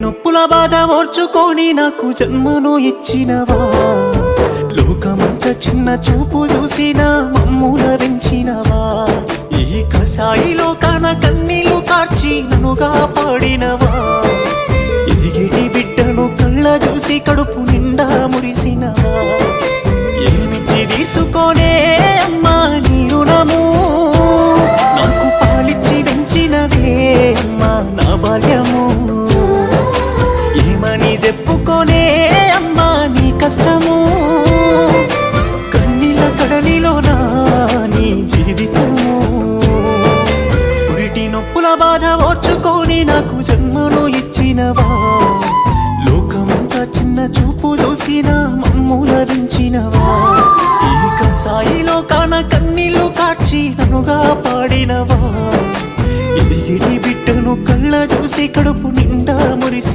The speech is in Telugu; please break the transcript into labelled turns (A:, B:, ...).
A: నొప్పుల బాధ ఓర్చుకొని నాకు జన్మను ఇచ్చినవా, లోకమంత చిన్న చూపు చూసిన మమ్ముల పెంచినవా, ఈ కసాయి లోకాన కన్నీళ్లు కార్చి నన్ను కాపాడినవా, ఎదిగిటి బిడ్డను కళ్ళ చూసి కడుపు నిండా మురిసినవా, ఏమిచ్చి తీసుకోనే అమ్మా నీ రుణము, నాకు పాలిచ్చి పెంచినవే అమ్మా నా బాల్యము, ఏమని చెప్పుకోనే అమ్మా నీ కష్టము, కన్నీళ్ళ కడలిలోనా నీ జీవితము, పురిటి నొప్పుల బాధ ఓర్చుకొని నాకు జన్మను ఇచ్చినవా, లోకమంతా చిన్న చూపు చూసిన మమ్ముల పెంచినవా, ఈ కసాయిలో కాన కన్నీళ్లు కార్చి నన్నుగా పాడినవా, ఎదిగిటి బిడ్డను కళ్ళ చూసి కడుపు నిండా మురిసి